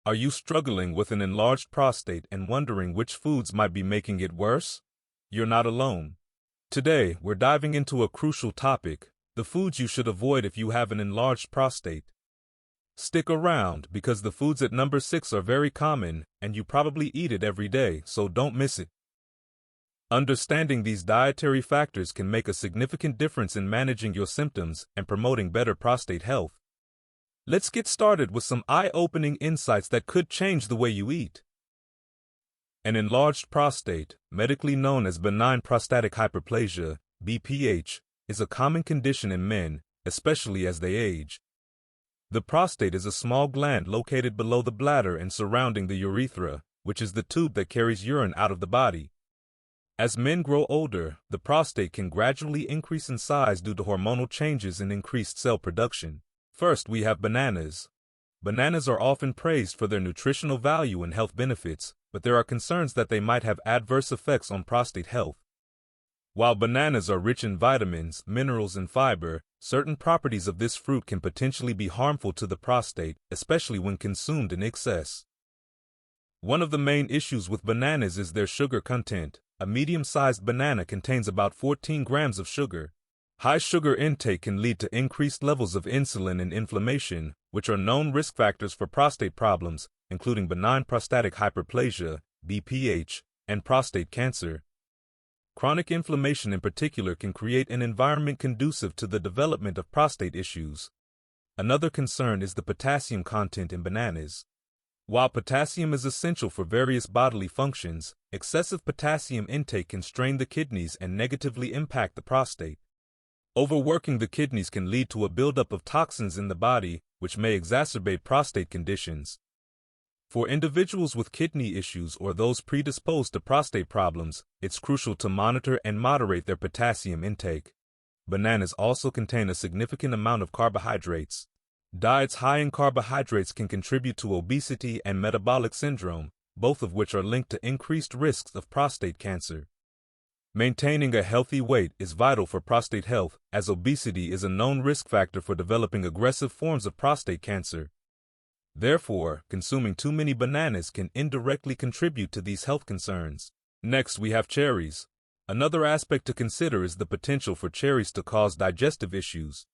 Are you struggling with an enlarged prostate and wondering which foods might be making it worse? You're not alone. Today, we're diving into a crucial topic: the foods you should avoid if you have an enlarged prostate. Stick around, because the foods at number 6 are very common, and you probably eat it every day, so don't miss it. Understanding these dietary factors can make a significant difference in managing your symptoms and promoting better prostate health. Let's get started with some eye-opening insights that could change the way you eat. An enlarged prostate, medically known as benign prostatic hyperplasia, BPH, is a common condition in men, especially as they age. The prostate is a small gland located below the bladder and surrounding the urethra, which is the tube that carries urine out of the body. As men grow older, the prostate can gradually increase in size due to hormonal changes and increased cell production. First, we have bananas. Bananas are often praised for their nutritional value and health benefits, but there are concerns that they might have adverse effects on prostate health. While bananas are rich in vitamins, minerals, and fiber, certain properties of this fruit can potentially be harmful to the prostate, especially when consumed in excess. One of the main issues with bananas is their sugar content. A medium-sized banana contains about 14 grams of sugar. High sugar intake can lead to increased levels of insulin and inflammation, which are known risk factors for prostate problems, including benign prostatic hyperplasia, BPH, and prostate cancer. Chronic inflammation in particular can create an environment conducive to the development of prostate issues. Another concern is the potassium content in bananas. While potassium is essential for various bodily functions, excessive potassium intake can strain the kidneys and negatively impact the prostate. Overworking the kidneys can lead to a buildup of toxins in the body, which may exacerbate prostate conditions. For individuals with kidney issues or those predisposed to prostate problems, it's crucial to monitor and moderate their potassium intake. Bananas also contain a significant amount of carbohydrates. Diets high in carbohydrates can contribute to obesity and metabolic syndrome, both of which are linked to increased risks of prostate cancer. Maintaining a healthy weight is vital for prostate health, as obesity is a known risk factor for developing aggressive forms of prostate cancer. Therefore, consuming too many bananas can indirectly contribute to these health concerns. Next, we have cherries. Another aspect to consider is the potential for cherries to cause digestive issues.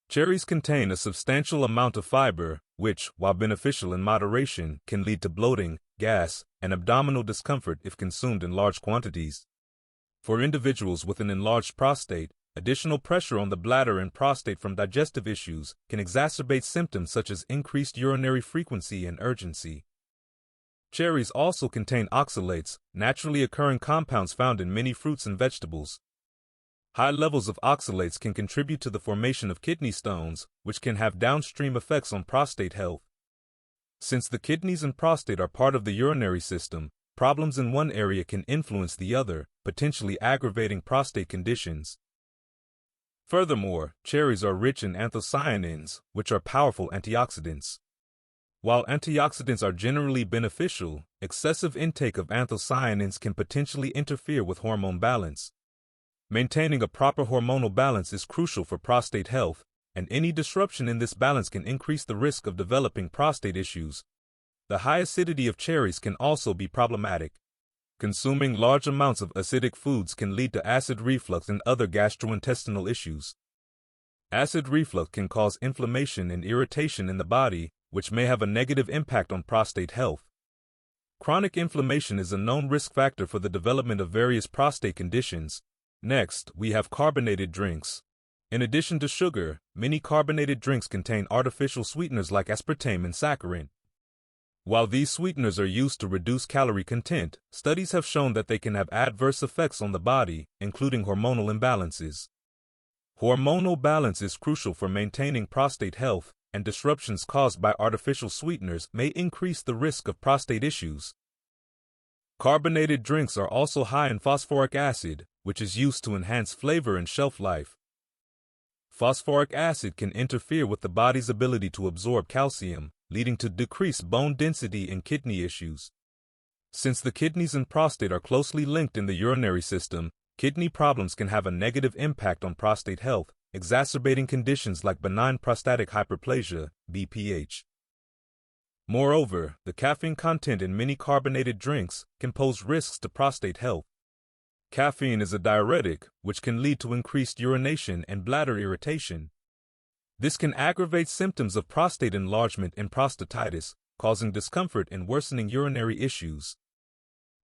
Cherries contain a substantial amount of fiber, which, while beneficial in moderation, can lead to bloating, gas, and abdominal discomfort if consumed in large quantities. For individuals with an enlarged prostate, additional pressure on the bladder and prostate from digestive issues can exacerbate symptoms such as increased urinary frequency and urgency. Cherries also contain oxalates, naturally occurring compounds found in many fruits and vegetables. High levels of oxalates can contribute to the formation of kidney stones, which can have downstream effects on prostate health. Since the kidneys and prostate are part of the urinary system, problems in one area can influence the other, potentially aggravating prostate conditions. Furthermore, cherries are rich in anthocyanins, which are powerful antioxidants. While antioxidants are generally beneficial, excessive intake of anthocyanins can potentially interfere with hormone balance. Maintaining a proper hormonal balance is crucial for prostate health, and any disruption in this balance can increase the risk of developing prostate issues. The high acidity of cherries can also be problematic. Consuming large amounts of acidic foods can lead to acid reflux and other gastrointestinal issues. Acid reflux can cause inflammation and irritation in the body, which may have a negative impact on prostate health. Chronic inflammation is a known risk factor for the development of various prostate conditions. Next, we have carbonated drinks. In addition to sugar, many carbonated drinks contain artificial sweeteners like aspartame and saccharin. While these sweeteners are used to reduce calorie content, studies have shown that they can have adverse effects on the body, including hormonal imbalances. Hormonal balance is crucial for maintaining prostate health, and disruptions caused by artificial sweeteners may increase the risk of prostate issues. Carbonated drinks are also high in phosphoric acid, which is used to enhance flavor and shelf life. Phosphoric acid can interfere with the body's ability to absorb calcium, leading to decreased bone density and kidney issues. Since the kidneys and prostate are closely linked in the urinary system, kidney problems can have a negative impact on prostate health, exacerbating conditions like benign prostatic hyperplasia, BPH. Moreover, the caffeine content in many carbonated drinks can pose risks to prostate health. Caffeine is a diuretic, which can lead to increased urination and bladder irritation. This can aggravate symptoms of prostate enlargement and prostatitis, causing discomfort and worsening urinary issues.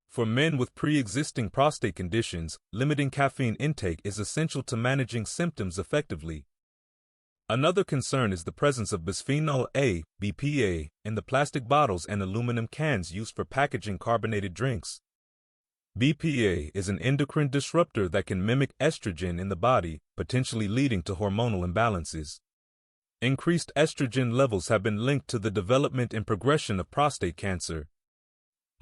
For men with pre-existing prostate conditions, limiting caffeine intake is essential to managing symptoms effectively. Another concern is the presence of bisphenol A, BPA, in the plastic bottles and aluminum cans used for packaging carbonated drinks. BPA is an endocrine disruptor that can mimic estrogen in the body, potentially leading to hormonal imbalances. Increased estrogen levels have been linked to the development and progression of prostate cancer.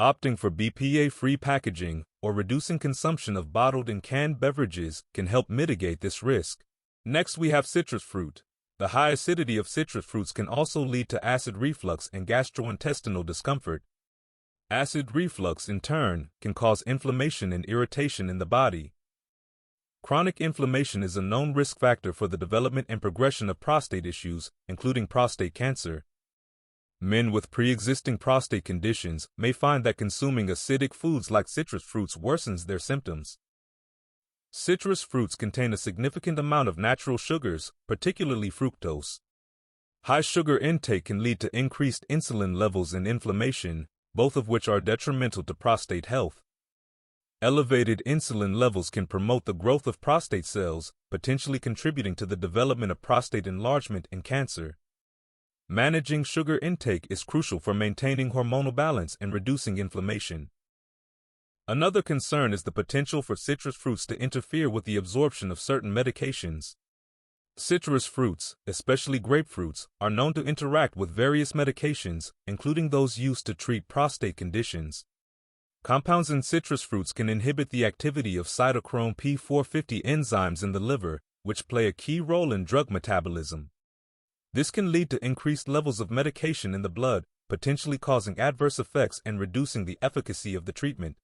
Opting for BPA-free packaging or reducing consumption of bottled and canned beverages can help mitigate this risk. Next, we have citrus fruit. The high acidity of citrus fruits can also lead to acid reflux and gastrointestinal discomfort. Acid reflux, in turn, can cause inflammation and irritation in the body. Chronic inflammation is a known risk factor for the development and progression of prostate issues, including prostate cancer. Men with pre-existing prostate conditions may find that consuming acidic foods like citrus fruits worsens their symptoms. Citrus fruits contain a significant amount of natural sugars, particularly fructose. High sugar intake can lead to increased insulin levels and inflammation, both of which are detrimental to prostate health. Elevated insulin levels can promote the growth of prostate cells, potentially contributing to the development of prostate enlargement and cancer. Managing sugar intake is crucial for maintaining hormonal balance and reducing inflammation. Another concern is the potential for citrus fruits to interfere with the absorption of certain medications. Citrus fruits, especially grapefruits, are known to interact with various medications, including those used to treat prostate conditions. Compounds in citrus fruits can inhibit the activity of cytochrome P450 enzymes in the liver, which play a key role in drug metabolism. This can lead to increased levels of medication in the blood, potentially causing adverse effects and reducing the efficacy of the treatment.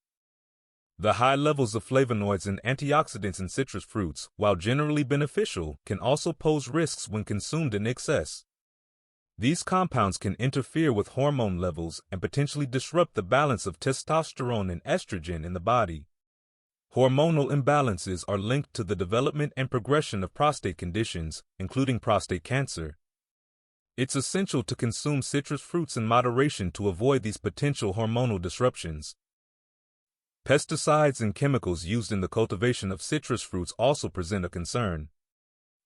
The high levels of flavonoids and antioxidants in citrus fruits, while generally beneficial, can also pose risks when consumed in excess. These compounds can interfere with hormone levels and potentially disrupt the balance of testosterone and estrogen in the body. Hormonal imbalances are linked to the development and progression of prostate conditions, including prostate cancer. It's essential to consume citrus fruits in moderation to avoid these potential hormonal disruptions. Pesticides and chemicals used in the cultivation of citrus fruits also present a concern.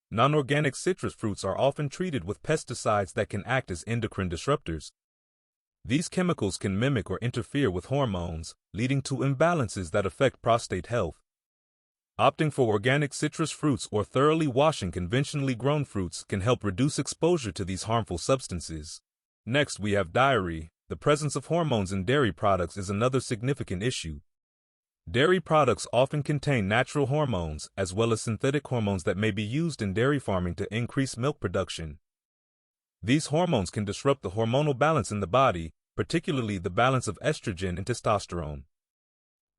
Non-organic citrus fruits are often treated with pesticides that can act as endocrine disruptors. These chemicals can mimic or interfere with hormones, leading to imbalances that affect prostate health. Opting for organic citrus fruits or thoroughly washing conventionally grown fruits can help reduce exposure to these harmful substances. Next, we have dietary. The presence of hormones in dairy products is another significant issue. Dairy products often contain natural hormones, as well as synthetic hormones that may be used in dairy farming to increase milk production. These hormones can disrupt the hormonal balance in the body, particularly the balance of estrogen and testosterone.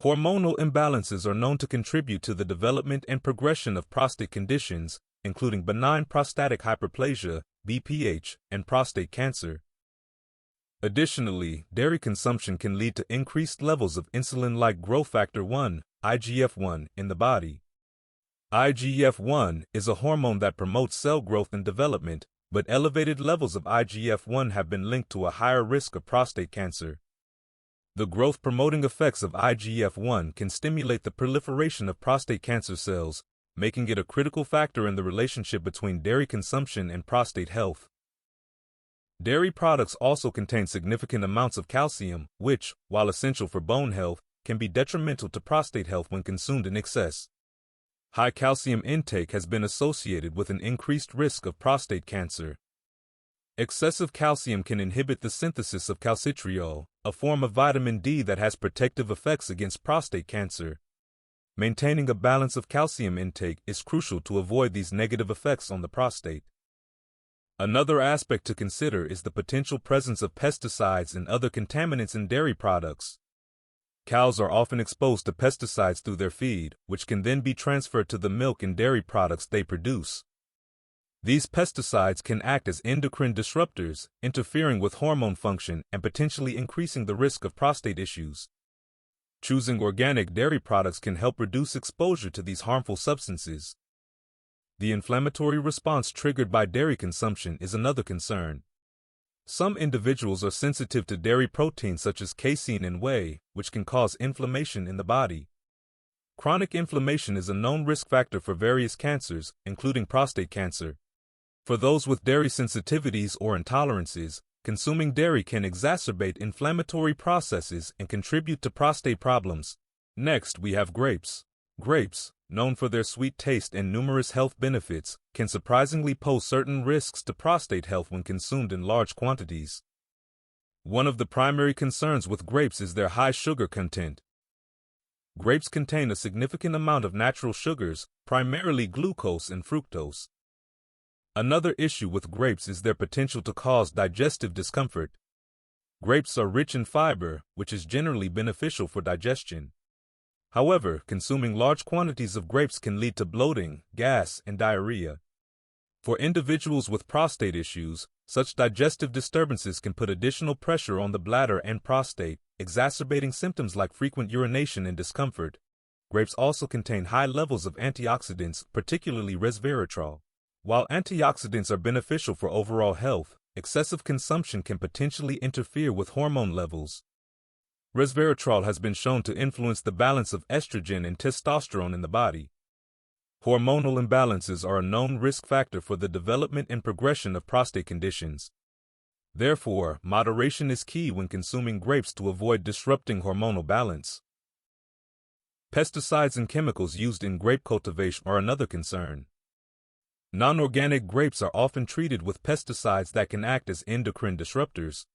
Hormonal imbalances are known to contribute to the development and progression of prostate conditions, including benign prostatic hyperplasia, BPH, and prostate cancer. Additionally, dairy consumption can lead to increased levels of insulin-like growth factor 1, IGF-1, in the body. IGF-1 is a hormone that promotes cell growth and development, but elevated levels of IGF-1 have been linked to a higher risk of prostate cancer. The growth-promoting effects of IGF-1 can stimulate the proliferation of prostate cancer cells, making it a critical factor in the relationship between dairy consumption and prostate health. Dairy products also contain significant amounts of calcium, which, while essential for bone health, can be detrimental to prostate health when consumed in excess. High calcium intake has been associated with an increased risk of prostate cancer. Excessive calcium can inhibit the synthesis of calcitriol, a form of vitamin D that has protective effects against prostate cancer. Maintaining a balance of calcium intake is crucial to avoid these negative effects on the prostate. Another aspect to consider is the potential presence of pesticides and other contaminants in dairy products. Cows are often exposed to pesticides through their feed, which can then be transferred to the milk and dairy products they produce. These pesticides can act as endocrine disruptors, interfering with hormone function and potentially increasing the risk of prostate issues. Choosing organic dairy products can help reduce exposure to these harmful substances. The inflammatory response triggered by dairy consumption is another concern. Some individuals are sensitive to dairy proteins such as casein and whey, which can cause inflammation in the body. Chronic inflammation is a known risk factor for various cancers, including prostate cancer. For those with dairy sensitivities or intolerances, consuming dairy can exacerbate inflammatory processes and contribute to prostate problems. Next, we have grapes. Grapes, known for their sweet taste and numerous health benefits, can surprisingly pose certain risks to prostate health when consumed in large quantities. One of the primary concerns with grapes is their high sugar content. Grapes contain a significant amount of natural sugars, primarily glucose and fructose. Another issue with grapes is their potential to cause digestive discomfort. Grapes are rich in fiber, which is generally beneficial for digestion. However, consuming large quantities of grapes can lead to bloating, gas, and diarrhea. For individuals with prostate issues, such digestive disturbances can put additional pressure on the bladder and prostate, exacerbating symptoms like frequent urination and discomfort. Grapes also contain high levels of antioxidants, particularly resveratrol. While antioxidants are beneficial for overall health, excessive consumption can potentially interfere with hormone levels. Resveratrol has been shown to influence the balance of estrogen and testosterone in the body. Hormonal imbalances are a known risk factor for the development and progression of prostate conditions. Therefore, moderation is key when consuming grapes to avoid disrupting hormonal balance. Pesticides and chemicals used in grape cultivation are another concern. Non-organic grapes are often treated with pesticides that can act as endocrine disruptors.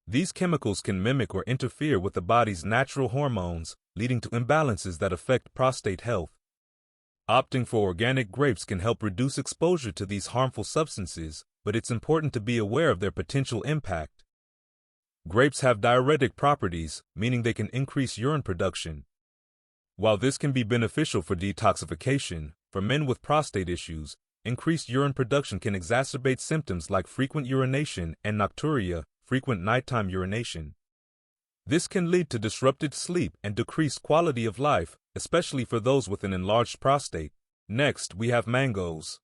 These chemicals can mimic or interfere with the body's natural hormones, leading to imbalances that affect prostate health. Opting for organic grapes can help reduce exposure to these harmful substances, but it's important to be aware of their potential impact. Grapes have diuretic properties, meaning they can increase urine production. While this can be beneficial for detoxification, for men with prostate issues, increased urine production can exacerbate symptoms like frequent urination and nocturia, frequent nighttime urination. This can lead to disrupted sleep and decreased quality of life, especially for those with an enlarged prostate. Next, we have mangoes.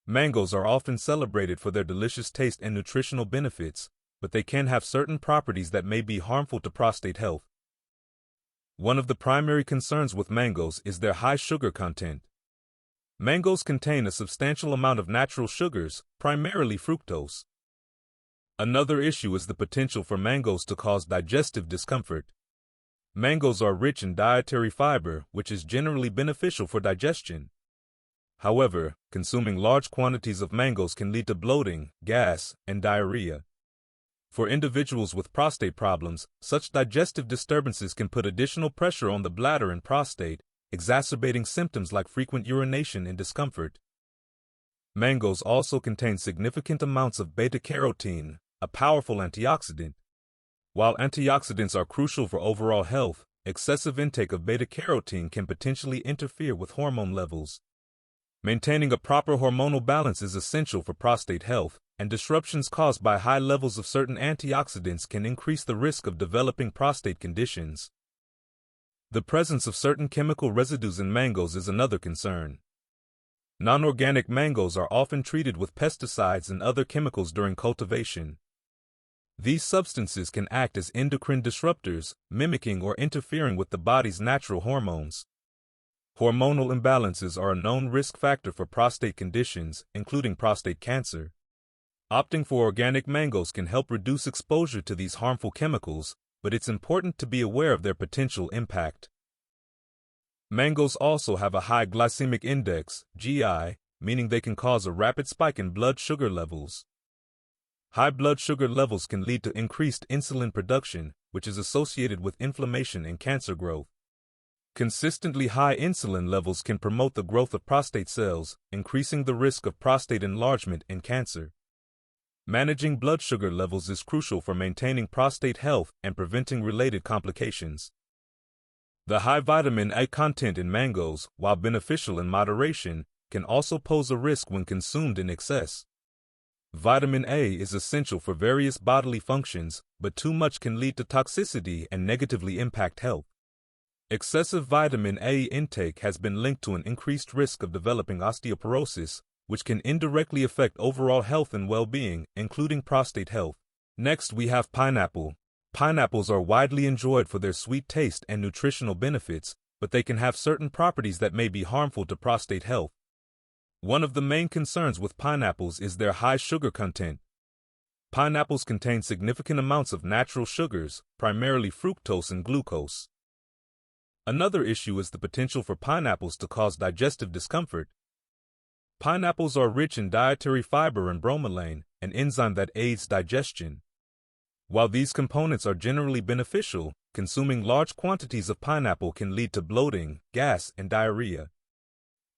Mangoes are often celebrated for their delicious taste and nutritional benefits, but they can have certain properties that may be harmful to prostate health. One of the primary concerns with mangoes is their high sugar content. Mangoes contain a substantial amount of natural sugars, primarily fructose. Another issue is the potential for mangoes to cause digestive discomfort. Mangoes are rich in dietary fiber, which is generally beneficial for digestion. However, consuming large quantities of mangoes can lead to bloating, gas, and diarrhea. For individuals with prostate problems, such digestive disturbances can put additional pressure on the bladder and prostate, exacerbating symptoms like frequent urination and discomfort. Mangoes also contain significant amounts of beta-carotene, a powerful antioxidant. While antioxidants are crucial for overall health, excessive intake of beta-carotene can potentially interfere with hormone levels. Maintaining a proper hormonal balance is essential for prostate health, and disruptions caused by high levels of certain antioxidants can increase the risk of developing prostate conditions. The presence of certain chemical residues in mangoes is another concern. Non-organic mangoes are often treated with pesticides and other chemicals during cultivation. These substances can act as endocrine disruptors, mimicking or interfering with the body's natural hormones. Hormonal imbalances are a known risk factor for prostate conditions, including prostate cancer. Opting for organic mangoes can help reduce exposure to these harmful chemicals, but it's important to be aware of their potential impact. Mangoes also have a high glycemic index, GI, meaning they can cause a rapid spike in blood sugar levels. High blood sugar levels can lead to increased insulin production, which is associated with inflammation and cancer growth. Consistently high insulin levels can promote the growth of prostate cells, increasing the risk of prostate enlargement and cancer. Managing blood sugar levels is crucial for maintaining prostate health and preventing related complications. The high vitamin A content in mangoes, while beneficial in moderation, can also pose a risk when consumed in excess. Vitamin A is essential for various bodily functions, but too much can lead to toxicity and negatively impact health. Excessive vitamin A intake has been linked to an increased risk of developing osteoporosis, which can indirectly affect overall health and well-being, including prostate health. Next, we have pineapple. Pineapples are widely enjoyed for their sweet taste and nutritional benefits, but they can have certain properties that may be harmful to prostate health. One of the main concerns with pineapples is their high sugar content. Pineapples contain significant amounts of natural sugars, primarily fructose and glucose. Another issue is the potential for pineapples to cause digestive discomfort. Pineapples are rich in dietary fiber and bromelain, an enzyme that aids digestion. While these components are generally beneficial, consuming large quantities of pineapple can lead to bloating, gas, and diarrhea.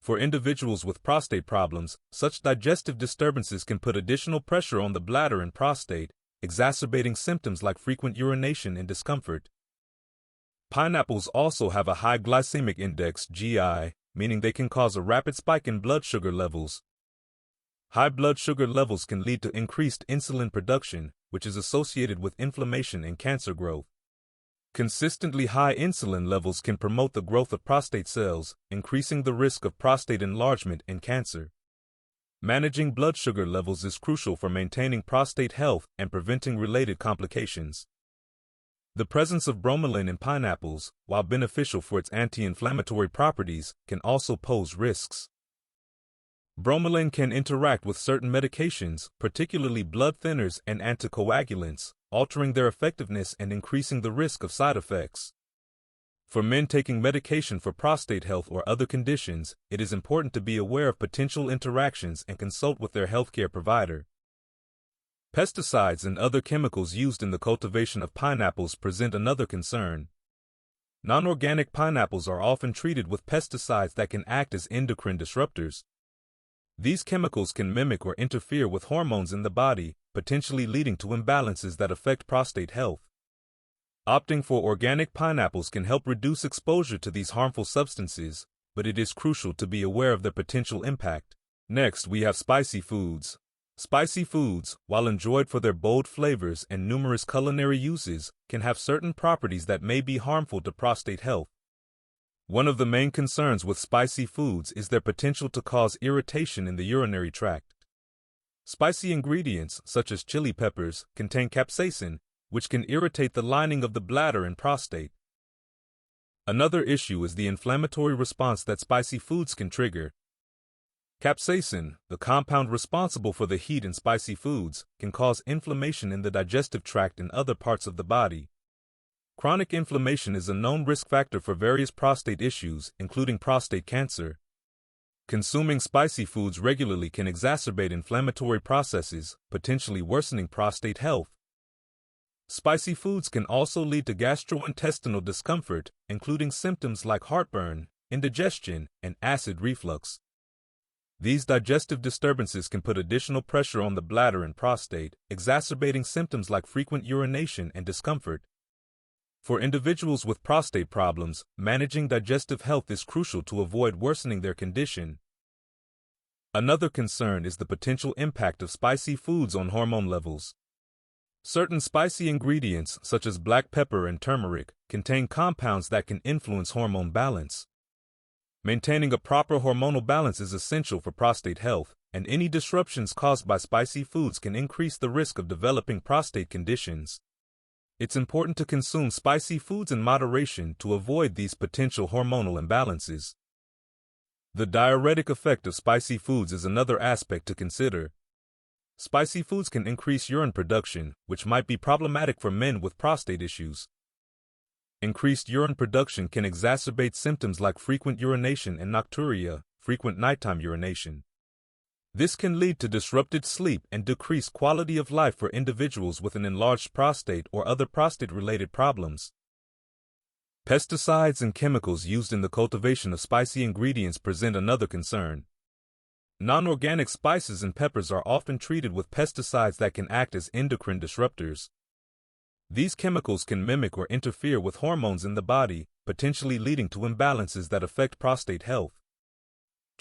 For individuals with prostate problems, such digestive disturbances can put additional pressure on the bladder and prostate, exacerbating symptoms like frequent urination and discomfort. Pineapples also have a high glycemic index, GI, meaning they can cause a rapid spike in blood sugar levels. High blood sugar levels can lead to increased insulin production, which is associated with inflammation and cancer growth. Consistently high insulin levels can promote the growth of prostate cells, increasing the risk of prostate enlargement and cancer. Managing blood sugar levels is crucial for maintaining prostate health and preventing related complications. The presence of bromelain in pineapples, while beneficial for its anti-inflammatory properties, can also pose risks. Bromelain can interact with certain medications, particularly blood thinners and anticoagulants, altering their effectiveness and increasing the risk of side effects. For men taking medication for prostate health or other conditions, it is important to be aware of potential interactions and consult with their healthcare provider. Pesticides and other chemicals used in the cultivation of pineapples present another concern. Non-organic pineapples are often treated with pesticides that can act as endocrine disruptors. These chemicals can mimic or interfere with hormones in the body, potentially leading to imbalances that affect prostate health. Opting for organic pineapples can help reduce exposure to these harmful substances, but it is crucial to be aware of their potential impact. Next, we have spicy foods. Spicy foods, while enjoyed for their bold flavors and numerous culinary uses, can have certain properties that may be harmful to prostate health. One of the main concerns with spicy foods is their potential to cause irritation in the urinary tract. Spicy ingredients, such as chili peppers, contain capsaicin, which can irritate the lining of the bladder and prostate. Another issue is the inflammatory response that spicy foods can trigger. Capsaicin, the compound responsible for the heat in spicy foods, can cause inflammation in the digestive tract and other parts of the body. Chronic inflammation is a known risk factor for various prostate issues, including prostate cancer. Consuming spicy foods regularly can exacerbate inflammatory processes, potentially worsening prostate health. Spicy foods can also lead to gastrointestinal discomfort, including symptoms like heartburn, indigestion, and acid reflux. These digestive disturbances can put additional pressure on the bladder and prostate, exacerbating symptoms like frequent urination and discomfort. For individuals with prostate problems, managing digestive health is crucial to avoid worsening their condition. Another concern is the potential impact of spicy foods on hormone levels. Certain spicy ingredients, such as black pepper and turmeric, contain compounds that can influence hormone balance. Maintaining a proper hormonal balance is essential for prostate health, and any disruptions caused by spicy foods can increase the risk of developing prostate conditions. It's important to consume spicy foods in moderation to avoid these potential hormonal imbalances. The diuretic effect of spicy foods is another aspect to consider. Spicy foods can increase urine production, which might be problematic for men with prostate issues. Increased urine production can exacerbate symptoms like frequent urination and nocturia, frequent nighttime urination. This can lead to disrupted sleep and decreased quality of life for individuals with an enlarged prostate or other prostate-related problems. Pesticides and chemicals used in the cultivation of spicy ingredients present another concern. Non-organic spices and peppers are often treated with pesticides that can act as endocrine disruptors. These chemicals can mimic or interfere with hormones in the body, potentially leading to imbalances that affect prostate health.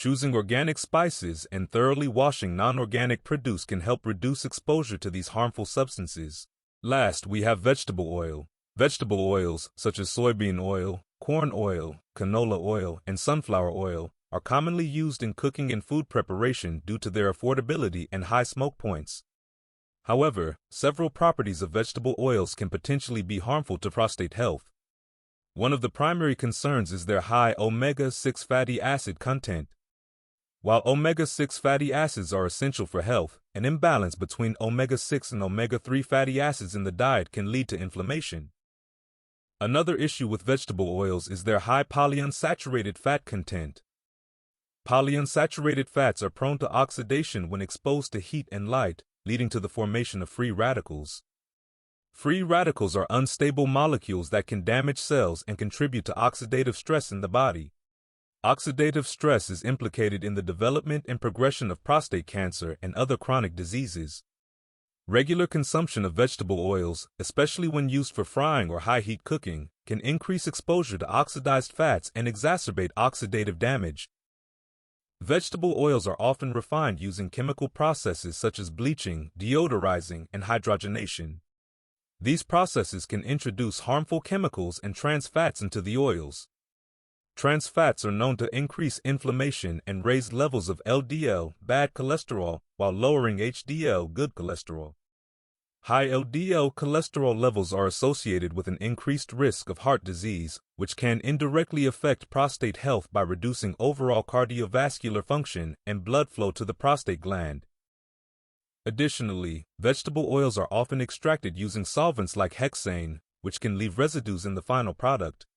Choosing organic spices and thoroughly washing non-organic produce can help reduce exposure to these harmful substances. Last, we have vegetable oil. Vegetable oils, such as soybean oil, corn oil, canola oil, and sunflower oil, are commonly used in cooking and food preparation due to their affordability and high smoke points. However, several properties of vegetable oils can potentially be harmful to prostate health. One of the primary concerns is their high omega-6 fatty acid content. While omega-6 fatty acids are essential for health, an imbalance between omega-6 and omega-3 fatty acids in the diet can lead to inflammation. Another issue with vegetable oils is their high polyunsaturated fat content. Polyunsaturated fats are prone to oxidation when exposed to heat and light, leading to the formation of free radicals. Free radicals are unstable molecules that can damage cells and contribute to oxidative stress in the body. Oxidative stress is implicated in the development and progression of prostate cancer and other chronic diseases. Regular consumption of vegetable oils, especially when used for frying or high-heat cooking, can increase exposure to oxidized fats and exacerbate oxidative damage. Vegetable oils are often refined using chemical processes such as bleaching, deodorizing, and hydrogenation. These processes can introduce harmful chemicals and trans fats into the oils. Trans fats are known to increase inflammation and raise levels of LDL, bad cholesterol, while lowering HDL, good cholesterol. High LDL cholesterol levels are associated with an increased risk of heart disease, which can indirectly affect prostate health by reducing overall cardiovascular function and blood flow to the prostate gland. Additionally, vegetable oils are often extracted using solvents like hexane, which can leave residues in the final product.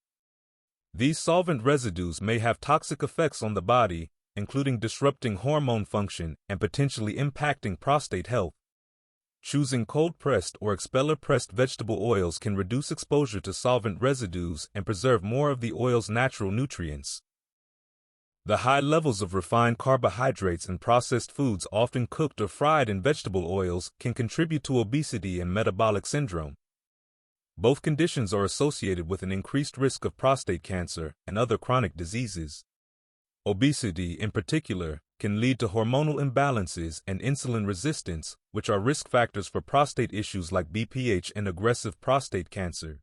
These solvent residues may have toxic effects on the body, including disrupting hormone function and potentially impacting prostate health. Choosing cold-pressed or expeller-pressed vegetable oils can reduce exposure to solvent residues and preserve more of the oil's natural nutrients. The high levels of refined carbohydrates and processed foods often cooked or fried in vegetable oils can contribute to obesity and metabolic syndrome. Both conditions are associated with an increased risk of prostate cancer and other chronic diseases. Obesity, in particular, can lead to hormonal imbalances and insulin resistance, which are risk factors for prostate issues like BPH and aggressive prostate cancer.